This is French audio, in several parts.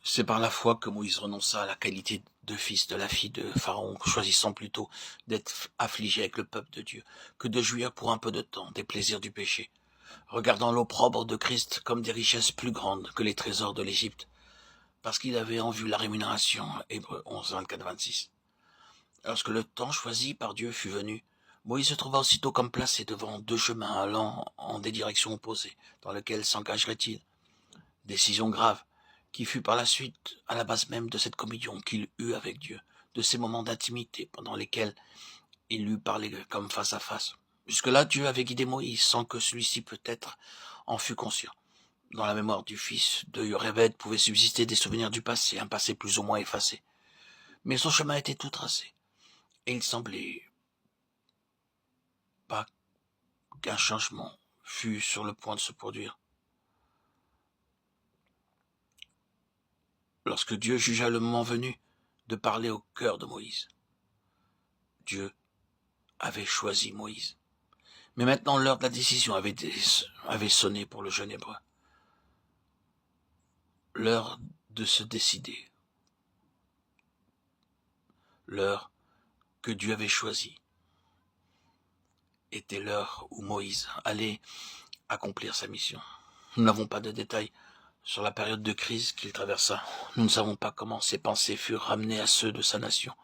C'est par la foi que Moïse renonça à la qualité de fils de la fille de Pharaon, choisissant plutôt d'être affligé avec le peuple de Dieu que de jouir pour un peu de temps des plaisirs du péché, regardant l'opprobre de Christ comme des richesses plus grandes que les trésors de l'Égypte, parce qu'il avait en vue la rémunération. Hébreux 11, 24-26. Lorsque le temps choisi par Dieu fut venu, Moïse se trouva aussitôt comme placé devant deux chemins allant en des directions opposées. Dans lesquels s'engagerait-il? Décision grave, qui fut par la suite à la base même de cette communion qu'il eut avec Dieu, de ces moments d'intimité pendant lesquels il lui parlait comme face à face. Jusque-là, Dieu avait guidé Moïse sans que celui-ci peut-être en fût conscient. Dans la mémoire du fils de Yoréved pouvaient subsister des souvenirs du passé, un passé plus ou moins effacé. Mais son chemin était tout tracé, et il semblait pas qu'un changement fût sur le point de se produire. Lorsque Dieu jugea le moment venu de parler au cœur de Moïse, Dieu avait choisi Moïse. Mais maintenant l'heure de la décision avait sonné pour le jeune hébreu. L'heure de se décider. L'heure que Dieu avait choisie était l'heure où Moïse allait accomplir sa mission. Nous n'avons pas de détails sur la période de crise qu'il traversa. Nous ne savons pas comment ses pensées furent ramenées à ceux de sa nation.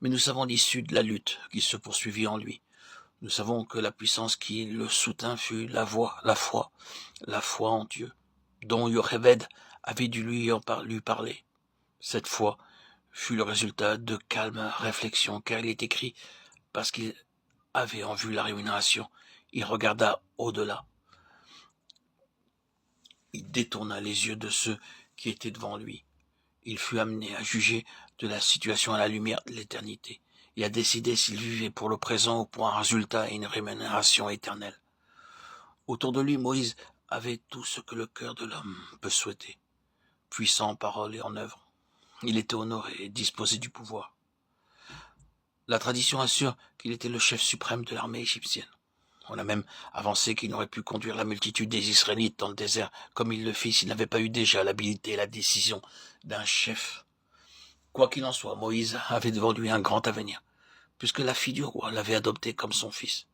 Mais nous savons l'issue de la lutte qui se poursuivit en lui. Nous savons que la puissance qui le soutint fut la foi en Dieu, dont Yoréved avait dû lui parler. Cette foi fut le résultat de calme réflexion, car il est écrit, parce qu'il avait en vue la rémunération, il regarda au-delà. Il détourna les yeux de ceux qui étaient devant lui. Il fut amené à juger de la situation à la lumière de l'éternité, et à décider s'il vivait pour le présent ou pour un résultat et une rémunération éternelle. Autour de lui, Moïse avait tout ce que le cœur de l'homme peut souhaiter, puissant en parole et en œuvre. Il était honoré et disposé du pouvoir. La tradition assure qu'il était le chef suprême de l'armée égyptienne. On a même avancé qu'il n'aurait pu conduire la multitude des Israélites dans le désert comme il le fit s'il n'avait pas eu déjà l'habileté et la décision d'un chef. Quoi qu'il en soit, Moïse avait devant lui un grand avenir, puisque la fille du roi l'avait adopté comme son fils.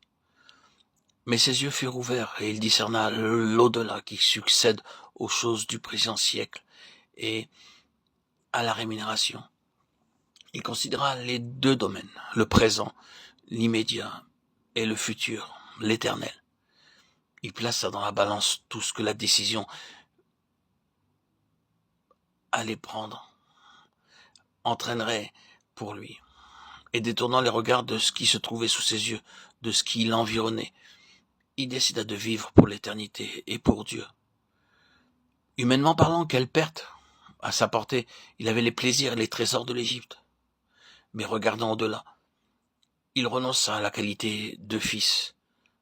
Mais ses yeux furent ouverts et il discerna l'au-delà qui succède aux choses du présent siècle et à la rémunération. Il considéra les deux domaines, le présent, l'immédiat et le futur, l'éternel. Il plaça dans la balance tout ce que la décision allait prendre, entraînerait pour lui, et détournant les regards de ce qui se trouvait sous ses yeux, de ce qui l'environnait, il décida de vivre pour l'éternité et pour Dieu. Humainement parlant, quelle perte! À sa portée, il avait les plaisirs et les trésors de l'Égypte. Mais regardant au-delà, il renonça à la qualité de fils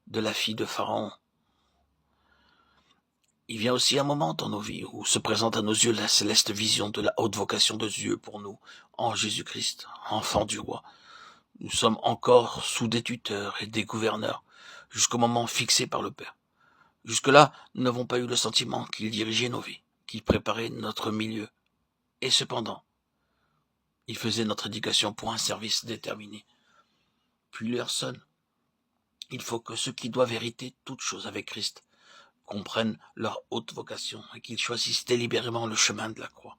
de la fille de Pharaon. Il vient aussi un moment dans nos vies où se présente à nos yeux la céleste vision de la haute vocation de Dieu pour nous, en Jésus-Christ, enfant du roi. Nous sommes encore sous des tuteurs et des gouverneurs, jusqu'au moment fixé par le Père. Jusque-là, nous n'avons pas eu le sentiment qu'il dirigeait nos vies, qu'il préparait notre milieu. Et cependant, il faisait notre éducation pour un service déterminé. Puis l'heure sonne. Il faut que ceux qui doivent hériter toutes choses avec Christ comprennent leur haute vocation et qu'ils choisissent délibérément le chemin de la croix,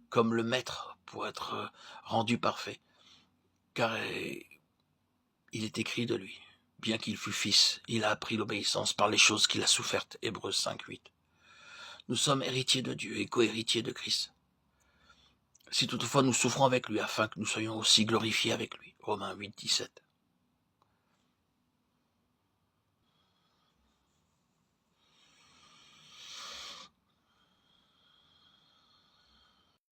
comme le Maître pour être rendu parfait. Car il est écrit de lui, bien qu'il fût fils, il a appris l'obéissance par les choses qu'il a souffertes. Hébreux 5:8. Nous sommes héritiers de Dieu et co-héritiers de Christ. Si toutefois nous souffrons avec lui, afin que nous soyons aussi glorifiés avec lui. Romains 8:17.